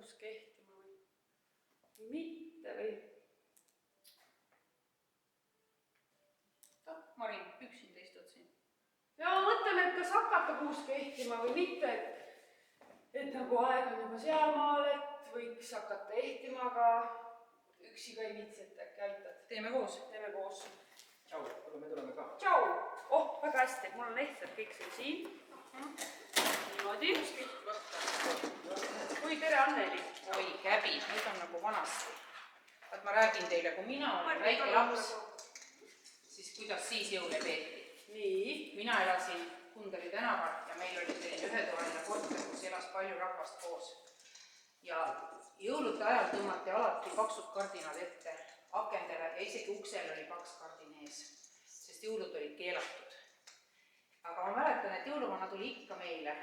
kuus kehtima või mitte või? Marin, üksinda istud siin. Ja mõtlen, et kas hakata kuus kehtima või mitte, et nagu aeg on juba sealmaal, et võiks hakata ehtima, aga üksi ka ei viitsi, et äkki aitad. Teeme koos? Teeme koos. Tšau, me tuleme ka. Tšau! Oh, väga hästi, mul on lihtsalt kõik siin. Niimoodi. Oi, tere Anneli. Oi, käbi, nüüd on nagu vanasti. Vaat ma räägin teile, kui mina olen väike laps, siis kuidas siis jõule peeti. Nii. Mina elasin Kunderi tänaval ja meil oli selline ühetoaline korter, kus elas palju rahvast koos. Ja jõulude ajal tõmmati alati paksud kardinad ette akendele ja isegi uksel oli paks kardin ees, sest jõulud olid keelatud. Aga ma mäletan, et jõuluvana tuli ikka meile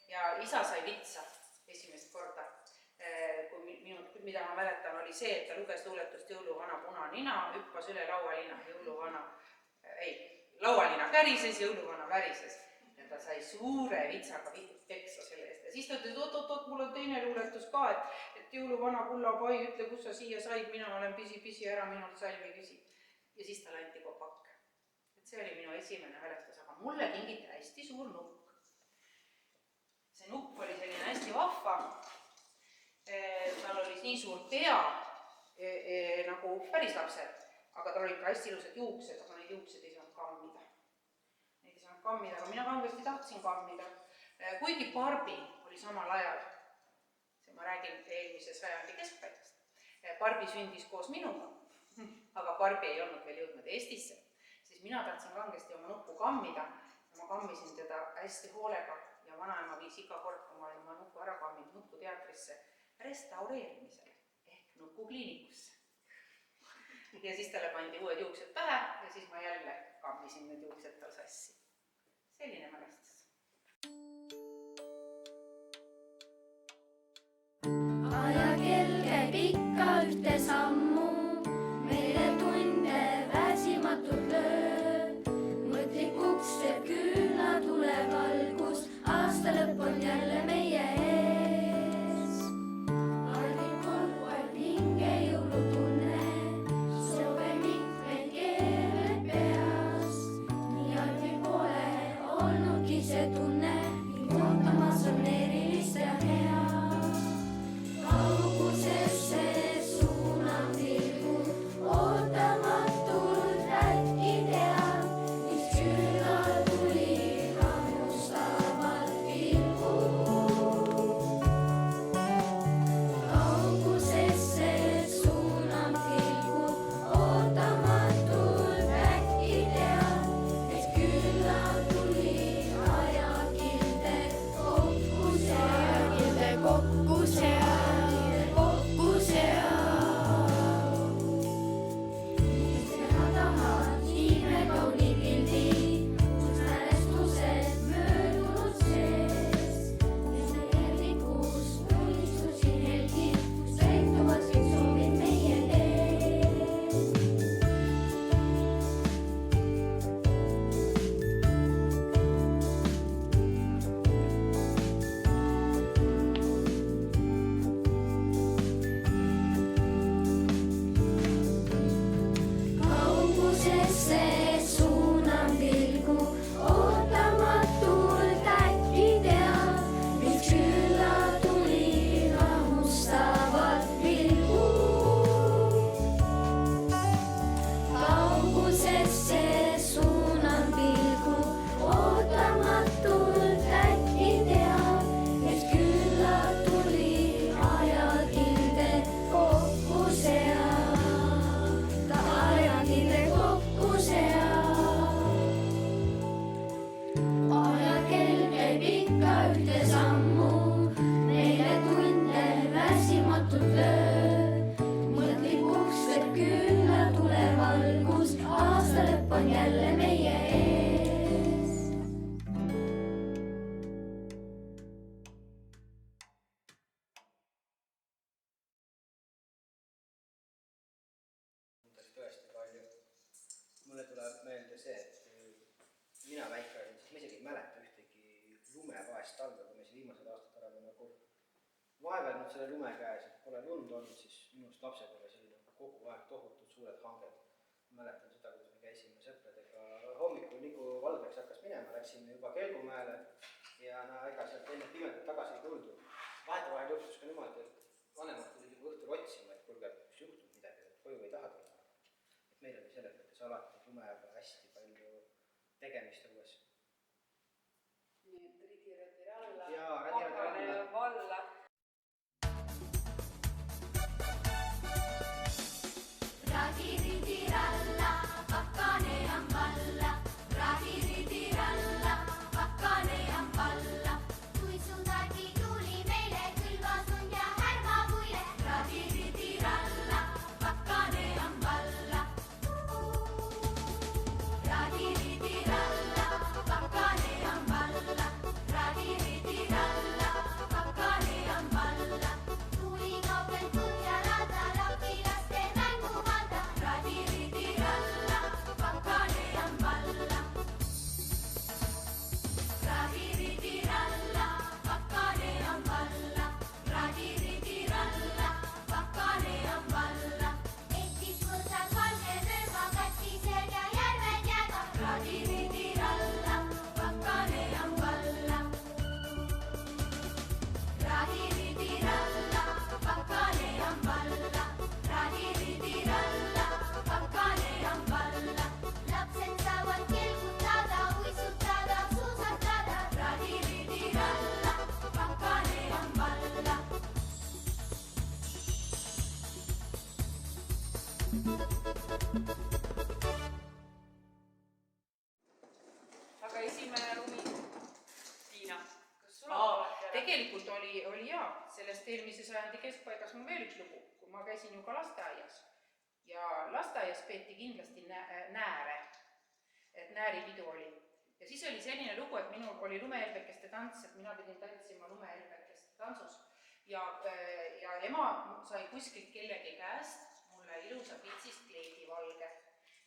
ja isa sai vitsa esimest korda. Mida ma mäletan, oli see, et ta luges luuletust Jõuluvana punanina, hüppas üle laualina, laualina kärises, jõuluvana värises. Ja ta sai suure vitsaga peksa selle eest. Ja siis ta ütles, oot, mul on teine luuletus ka, et jõuluvana kullapai, ütle, kus sa siia said, mina olen pisi ära, minult salmi küsi. Ja siis talle anti kopakk. Et see oli minu esimene mälestus, aga mulle kingiti hästi suur nukk. See nukk oli selline hästi vahva. Tal oli nii suur pea nagu päris lapsed, aga tal olid ka hästi ilusad juuksed, aga neid juuksed ei saanud kammida. Aga mina kangesti tahtsin kammida. Kuigi Barbi oli samal ajal, ma räägin eelmise sajandi keskpaigast, Barbi sündis koos minuga, aga Barbi ei olnud veel jõudnud Eestisse, siis mina tahtsin kangesti oma nukku kammida ja ma kammisin teda hästi hoolega ja vanaema viis iga kord, kui ma olin oma nukku ära kamminud nukkuteatrisse restaureerimisele ehk nukukliinikusse. Ja siis talle pandi uued juuksed pähe ja siis ma jälle kammisin need juuksed tal sassi. Selline mälestus. Ajakell käib ikka ühte sammu, meile tunde väsimatult lööb. Mõtlikuks teeb külla tuleb algus, aasta lõpp on jälle meie ees. Arvikul vaid hinge jõulutunne, soove mitmeid keeled peas. Nii arvi pole olnudki see tunne, ning ootamas on erilist ja hea. Kaugusesse suunab pilgu, ootamatult äkki teab, mis külla tuli hammustavalt pilgu. Kaugusesse suunab pilgu, ootamatult äkki teab, mis külla tuli ajakilde kokku Mulle tuleb meelde see, et mina väike olin, siis ma isegi ei mäleta ühtegi lumevaest talve, kui me siin viimased aastad oleme nagu vaevelnud selle lume käes, et pole lund olnud, siis minust lapsepõlves oli nagu kogu aeg tohutud suured hanged. Mäletan seda, kuidas me käisime sõpradega hommikul, nii kui valgeks hakkas minema, läksime juba Kelgumäele ja ega sealt enne pimedat tagasi ei tuldud. Vahetevahel juhtus ka niimoodi, et vanemad tulid juba õhtul otsima, et kuulge, kus juhtub midagi, et koju ei taha tulla. Et meil oli selles mõttes alati lumega hästi palju tegemist õues. Nii et ridi alla, Jaa, Pakane ja valla. Radiriralla, Pakane on valla. Radiriralla, Pakane on valla. Kui sudagi tuli meile külvas lund ja härmapuile. Radiriralla, Pakane on valla. Radiriralla, Pakane on valla. Radiriralla, Pakane on valla. Tuli kaugelt Põhjalada, lapilaste mänguvalda. Radiriralla, Pakane on valla. Radiriralla, Pakane on valla. Radiriralla, Pakane on valla. Ehtis võsad valge rööba, katised ja järved jääga. Radiriralla, Pakane on valla. Radiriralla, Pakane on valla. Radiriralla, Pakane on valla. Lapsed saavad kelgutada, uisutada, suusatada. Radiriralla, Pakane on valla. Aga esimene lumi, Tiina, kas sul on alati Tegelikult oli jaa, sellest eelmise sajandi keskpaigas mul veel üks lugu, kui ma käisin ju ka lasteaias. Ja lasteaias peeti kindlasti nääre, et nääripidu oli. Ja siis oli selline lugu, et minul oli lumehelbekeste tants, et mina pidin tantsima lumehelbekeste tantsus. Ja ema sai kuskilt kellegi käest mulle ilusa pitsist kleidi valge.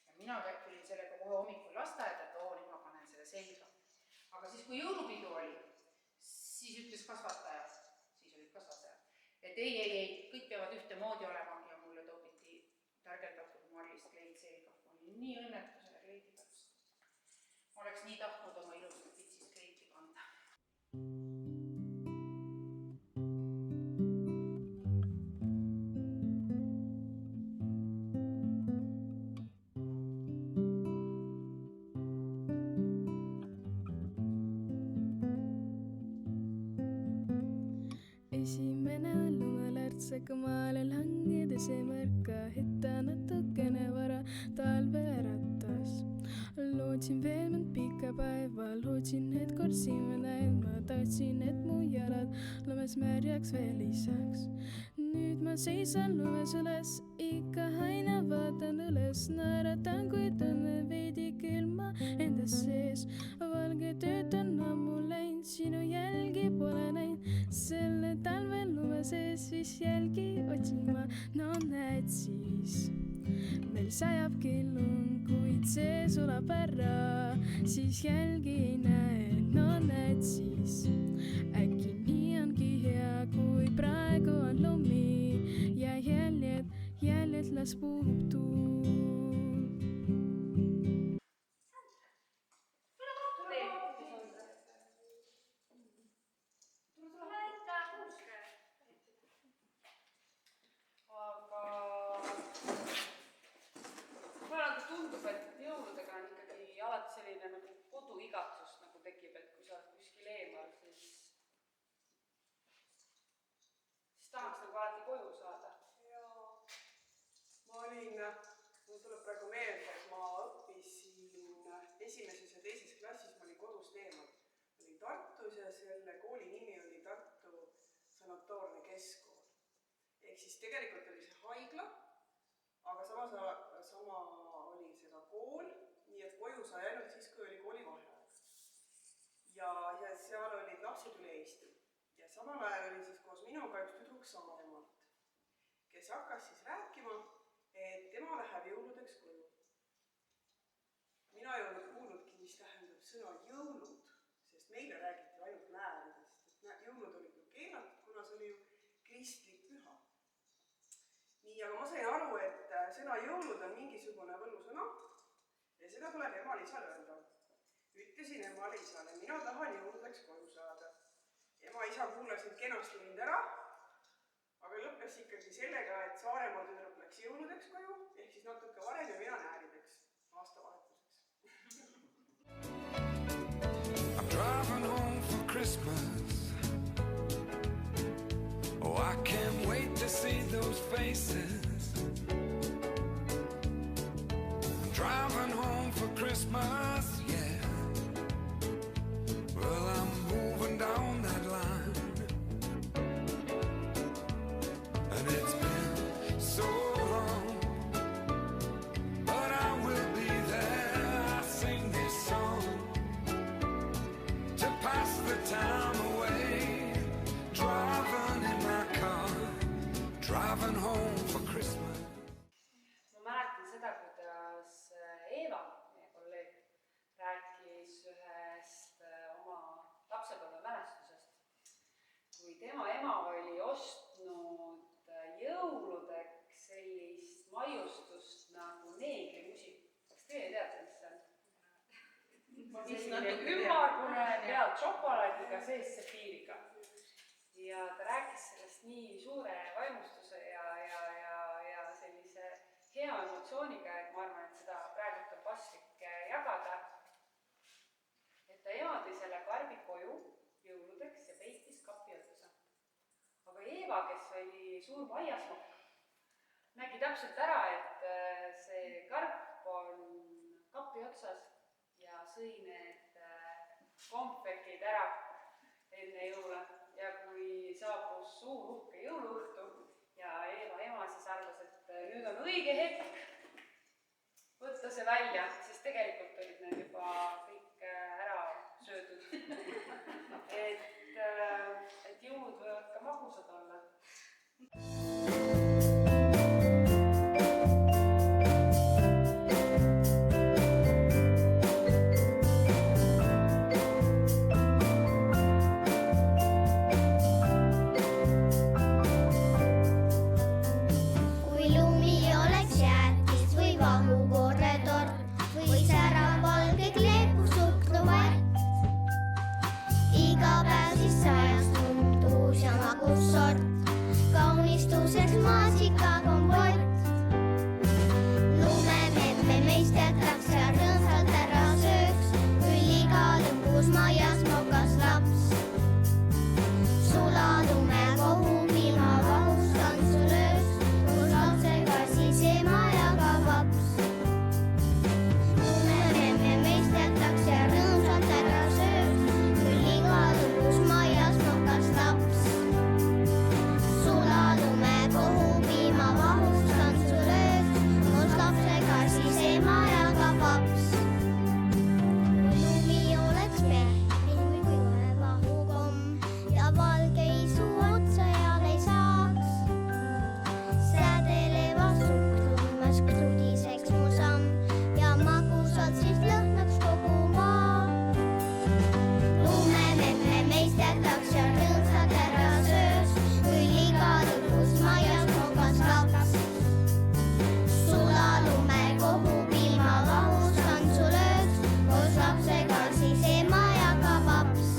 Ja mina tulin sellega kohe hommikul lasteaeda, et nüüd ma panen selle selga. Aga siis, kui jõulupidu oli, siis ütles kasvataja, siis olid kasvatajad, et ei, kõik peavad ühtemoodi olema ja mulle topiti tärgeldatud marlist kleid selga. Ma olin nii õnnetu selle kleidi pärast. Ma oleks nii tahtnud oma ilusat pitsist kleidi kanda. Esimene lumelärtsaga maale langedes ei märka, et ta natukene vara talverattas. Lootsin veel mõnd pika päeva, lootsin, et kord siin näen, ma tahtsin, et mu jalad lumes märjaks veel lisaks. Nüüd ma seisan lumes üles, ikka aina vaatan üles, naeratan, kui tunnen veidi külma endas sees. Valge tööd on ammu läinud, sinu jälgi pole näinud, selle talvel lume sees vis jälgi otsin ma, no näed siis. Meil sajabki lund, kuid see sulab ära, siis jälgi ei näe, no näed siis. Äkki nii ongi hea, kui praegu on lumi ja jäljed las puhub tuul. Tundub, et jõuludega on ikkagi alati selline nagu koduigatsus nagu tekib, et kui sa oled kuskil eemal, siis tahaks nagu alati koju saada. Jaa, mul tuleb praegu meelde, et ma õppisin esimeses ja teises klassis, ma olin kodust eemal. Ma olin Tartus ja selle kooli nimi oli Tartu Sanatoorne Keskkool. Ehk siis tegelikult oli see haigla, aga sama oli see ka kool, nii et koju sai ainult siis, kui oli kooli vaheaeg. Ja seal olid lapsed üle Eesti. Ja samal ajal oli siis koos minuga üks tüdruk Saaremaalt, kes hakkas siis rääkima, et tema läheb jõuludeks koju. Mina ei olnud kuulnudki, mis tähendab sõna jõulud, sest meile räägiti ainult nääridest. Jõulud olid ju keelatud, kuna see oli ju kristlik püha. nii, aga ma sain aru, et sõna jõulud on mingisugune võlusõna ja seda tuleb ema-isale öelda. Ütlesin ema-isale, mina tahan jõuludeks koju saada. Ema-isa kuulasid kenasti mind ära, aga lõppes ikkagi sellega, et Saaremaa tüdruk läks jõuludeks koju, ehk siis natuke varem ja mina näärideks aastavahetuseks. I'm driving home for Christmas. Oh, I can't wait to see those faces. I'm driving home for Christmas, yeah. Well, I'm moving down that line, and it's been so long, but I will be there. I sing this song to pass the time away, driving in my car, driving home for Christmas. Ma mäletan seda, kuidas Eeva, meie kolleeg, rääkis ühest oma lapsepõlvemälestusest, kui tema ema oli ostnud jõuludeks sellist maiustust nagu neegrimusi. Kas teie teate, mis see on? Selline ümmargune pealt šokolaadiga, sees sefiiriga. Ja ta rääkis sellest nii suure vaimustuse ja sellise hea emotsiooniga, et ma arvan, et seda praegult on paslik jagada. Et ta ema tõi selle karbi koju jõuludeks ja peitis kapi otsa. Aga Eeva, kes oli suur maiasmokk, nägi täpselt ära, et see karp on kapi otsas ja sõi need kompvekid ära enne jõule. Ja kui saabus suur uhke jõuluõhtu ja Eeva ema siis arvas, et nüüd on õige hetk võtta see välja, sest tegelikult olid need juba kõik ära söödud. et jõulud võivad ka magusad olla. Kaunistuseks maasikakompott. Lumememme meist jätaks ja rõõmsalt ära sööks, küll iga lõpus majas mokas laps. Sulalume kohu piima vahus tantsu lööks, kus lapsega siis ema ja ka paps. Lumememme meist jätaks ja rõõmsalt ära sööks, küll iga lõpus majas mokas laps. Sulalume kohu piima vahus tantsu lööks, kus lapsega siis ema ja ka paps. Kui lumi oleks pehme kui vahukomm ja valge isu otsa jal ei saaks, sädelevas suhkrumas krudiseks mu samm ja magusalt siis lõhnaks kogu maa. Lumememme meist jätaks ja rõõmsalt ära sööks, küll iga lõpus majas mokas laps. Sulalume kohu piima vahus tantsu lööks, kus lapsega siis ema ja ka paps.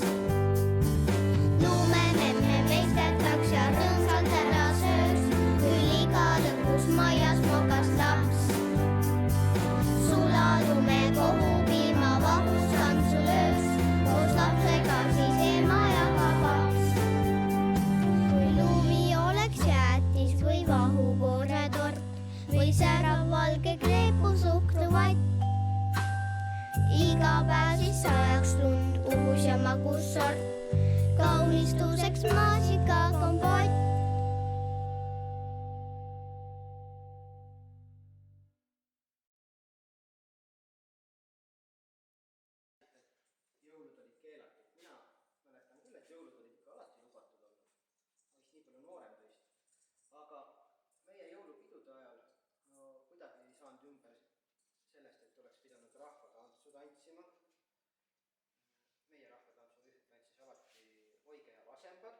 Lumememme meist jätaks ja rõõmsalt ära sööks, küll iga lõpus majas mokas laps. Sulalume kohu piima vahus tantsu lööks, kus lapsega siis ema ja ka paps. Kui lumi oleks jäätis või vahukooretort või särav valge kreepusuhkruvatt, iga päev siis sajaks lund uus ja magus sort, kaunistuseks maasikakompott. Jõulud olid keelatud. Mina mäletan küll, et jõulud olid ikka alati lubatud olnud. Ma vist nii palju noorem teist. Aga meie jõulupidude ajal kuidagi ei saanud ümber sellest, et oleks pidanud rahvatantsu tantsima. Meie rahvatantsurühm tantsis alati Oige ja Vasempat.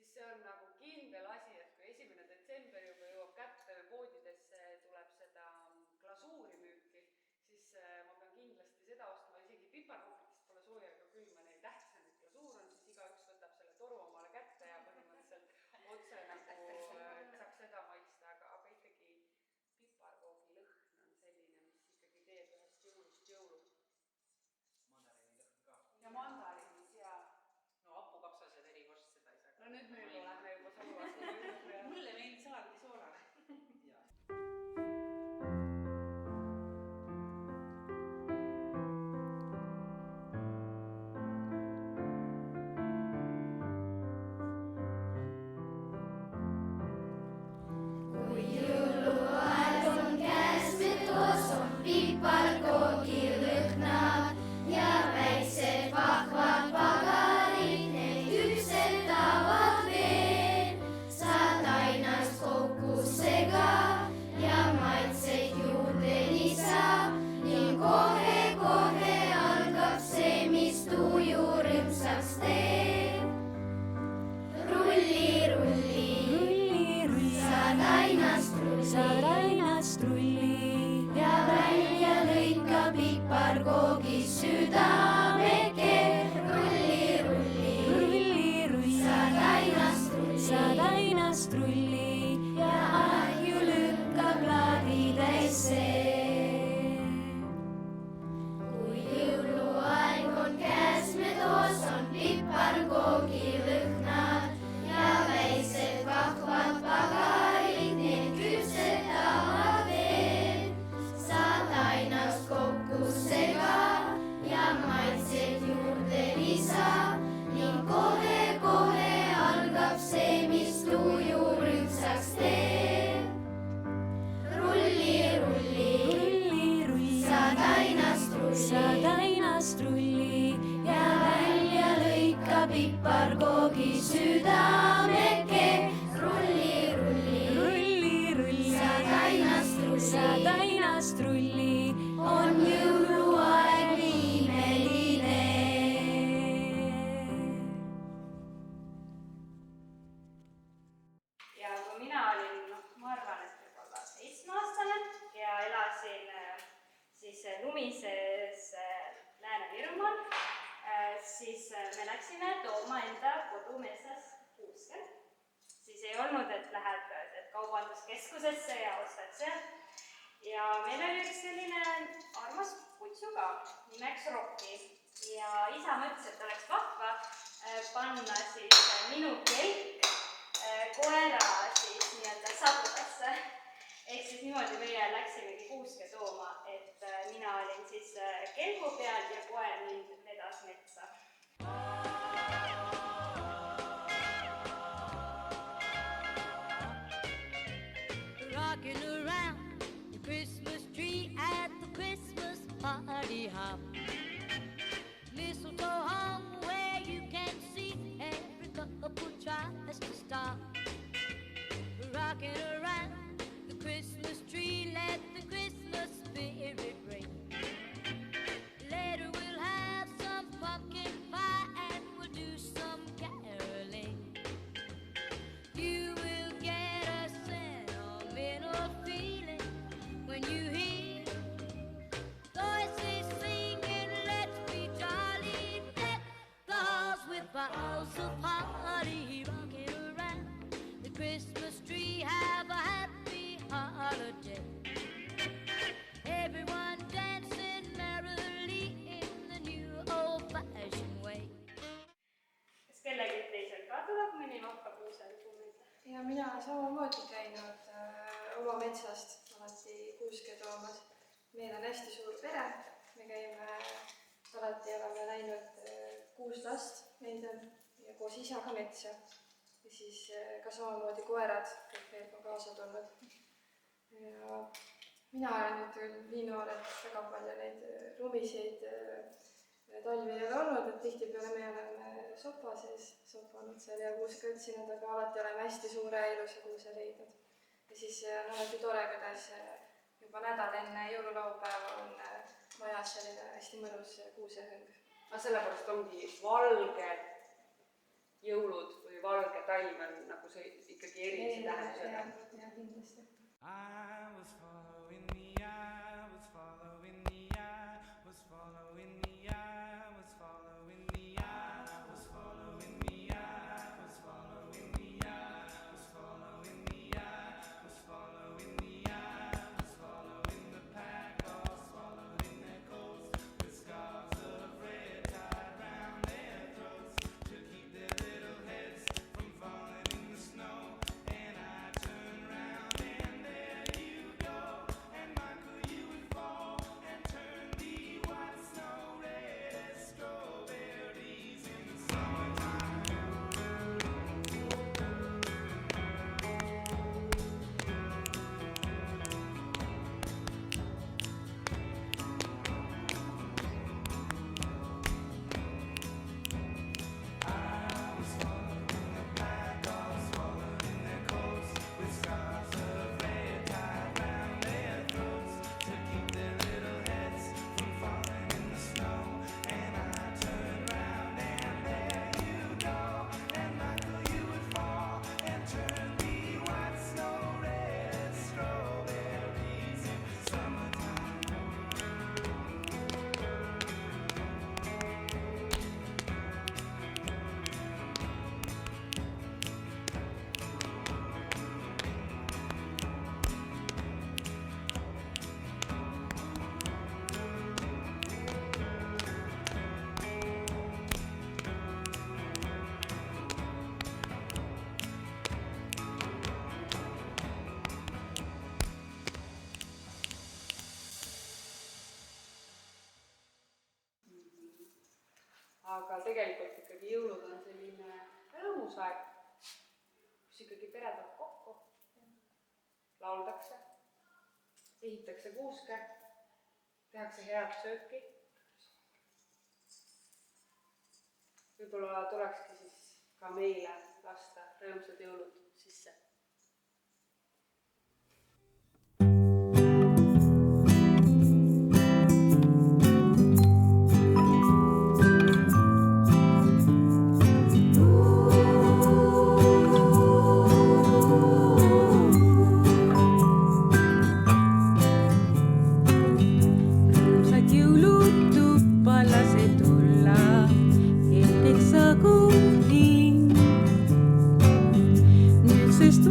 siis see on nagu kindel asi, et kui 1. detsember juba jõuab kätte või poodidesse tuleb seda glasuuri müüki, siis ma pean kindlasti seda ostma, isegi piparkookidest pole sooja ega külma, neil tähtis on, et glasuur on, siis igaüks võtab selle toru omale kätte ja põhimõtteliselt otse nagu saaks seda maitsta, aga ikkagi piparkoogi lõhn on selline, mis ikkagi teeb ühest jõulust jõulu. mandariini lõhn ka. Ja mandariinid ja no hapukapsas ja verivorst, seda ei saa. no nüüd me juba lähme juba samuvasse juurde. Mulle meeldis alati soolane. Kui jõuluaeg on käes, me toos on piparkoogi lõhnad ja väiksed vahvad pagarid, need küpsetavad veel. Saad ainast kokku sega ja maitseid juurde lisa ning kohe-kohe algab see, mis tuju rõõmsaks teeb. Rulli, rulli, saad ainast rulli ja välja lõika piparkoogi südameke. Rulli, rulli, saad ainast rulli ja ahju lükka plaadi täis see. Kui jõuluaeg on käes, me toos on piparkoogi lõhnad ja väiksed vahvad pagarid, need küpsetavad veel. Saad ainast kokku sega ja maitseid juurde lisa ning kohe-kohe algab see, mis tuju rõõmsaks teeb. Rulli, rulli, saad ainast rulli ja välja lõika piparkoogi südameke. Rulli, rulli, saad ainast rulli, on jõuluaeg imeline. Ja kui mina olin, ma arvan, et võib-olla 7-aastane ja elasin siis lumises Lääne-Virumaal, siis me läksime tooma enda kodumetsas kuuske. Siis ei olnud, et lähed kaubanduskeskusesse ja ostad sealt. Ja meil oli üks selline armas kutsu ka, nimeks Rocki. Ja isa mõtles, et oleks vahva panna siis minu kelk koera siis nii-öelda sabudasse. Ehk siis niimoodi meie läksimegi kuuske tooma, et mina olin siis kelgu peal ja koer mind vedas metsa. Rocking around the Christmas tree at the Christmas party hop. Mistletoe hung where you can see every couple tries to stop. Rocking around the Christmas tree, let the Christmas spirit ring. Later we'll have some pumpkin pie and we'll do some caroling. You will get a sentimental feeling when you hear voices singing, let's be jolly, deck the halls with boughs of holly. Rocking around the Christmas tree, have a happy holiday. Everyone dancing merrily in the new old-fashioned way. Kas kellegi teisel ka tuleb mõni vahva kuuselugu meelde? ja mina samamoodi käinud oma metsast alati kuuske toomas. Meil on hästi suur pere, me käime alati, oleme läinud 6 last, meid on, ja koos isaga metsa. Ja siis ka samamoodi koerad, kõik meil on kaasa tulnud. Ja mina olen nüüd küll nii noor, et väga palju neid lumiseid talvi ei ole olnud, et tihtipeale me oleme sopa sees sopanud seal ja kuuske otsinud, aga alati oleme hästi suure ilusa kuuse leidnud. Ja siis on alati tore, kuidas juba nädal enne jõululaupäeva on majas selline hästi mõnus kuusehõng. Sellepärast ongi valge jõulud või valge talv on nagu see ikkagi erilise tähendusega. Jah, kindlasti. I was following the eye, was following the eye, was following the eye, was following the eye, was following the eye, was following the eye, was following the eye, was following the eye, was following the pack, all swallowed in their coats, with scarves of red tied round their throats to keep their little heads from falling in the snow. And I turned round and there you go, and Michael, you would fall and turn the white snow red as strawberries in the summertime. I was following the pack, all swallowed in their coats, with scarves of red tied round their throats to keep their little heads from falling in the snow. And I turned round and there you go, and Michael, you would fall and turn the white snow red as strawberries in the summertime. Aga tegelikult ikkagi jõulud on selline rõõmus aeg, kus ikkagi pere tuleb kokku, lauldakse, ehitakse kuuske, tehakse head sööki. Võib-olla tulekski siis ka meile lasta rõõmsad jõulud sisse. Rõõmsad jõulud tuppa lase tulla, heldeks sagu linn. Nüüdsest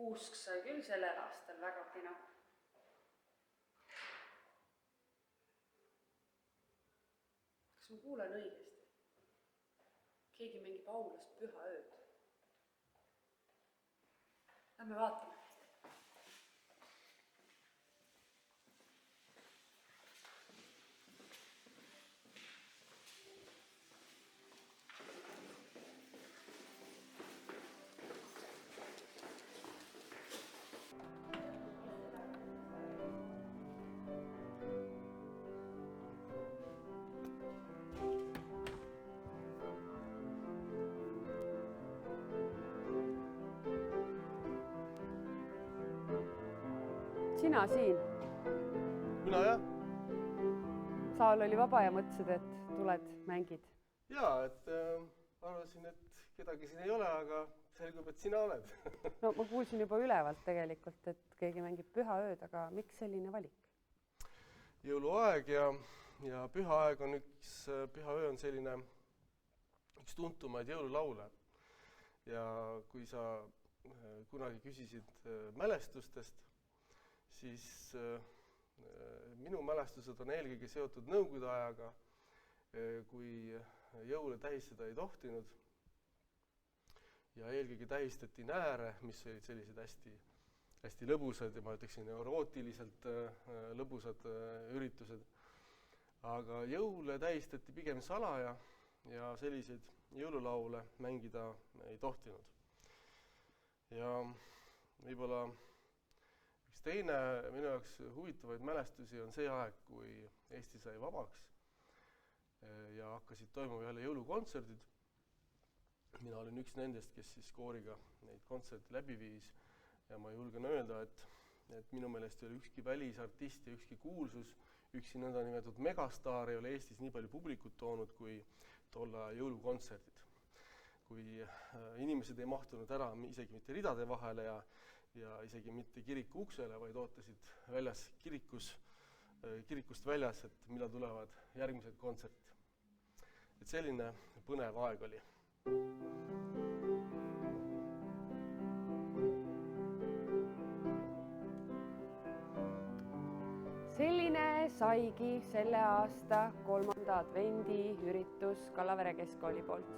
uusk sai küll sellel aastal väga kena. Kas ma kuulen õigesti? Keegi mängib aulast püha ööd. Lähme vaatame. Sina siin. Mina jah. Saal oli vaba ja mõtlesid, et tuled, mängid. Jaa, et arvasin, et kedagi siin ei ole, aga selgub, et sina oled. No ma kuulsin juba ülevalt tegelikult, et keegi mängib püha ööd, aga miks selline valik? Jõuluaeg ja pühaaeg on pühaöö on selline üks tuntumaid jõululaule. Ja kui sa kunagi küsisid mälestustest, siis minu mälestused on eelkõige seotud nõukogude ajaga, kui jõule tähistada ei tohtinud. Ja eelkõige tähistati nääre, mis olid sellised hästi lõbusad ja ma ütleksin erootiliselt lõbusad üritused. Aga jõule tähistati pigem salaja ja selliseid jõululaule mängida ei tohtinud. Ja võib-olla üks teine minu jaoks huvitavaid mälestusi on see aeg, kui Eesti sai vabaks ja hakkasid toimuma jälle jõulukontserdid. Mina olin üks nendest, kes siis kooriga neid kontserte läbi viis ja ma julgen öelda, et minu meelest ei ole ükski välisartist ja ükski kuulsus, üksi nõnda nimetatud megastaar ei ole Eestis nii palju publikut toonud kui tolle jõulukontserdid. Kui inimesed ei mahtunud ära isegi mitte ridade vahele ja isegi mitte kiriku uksele, vaid ootasid väljas kirikust väljas, et millal tulevad järgmised kontserdid. Et selline põnev aeg oli. Selline saigi selle aasta 3. advendi üritus Kallavere keskkooli poolt.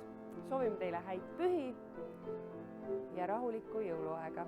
Soovime teile häid pühi ja rahulikku jõuluaega.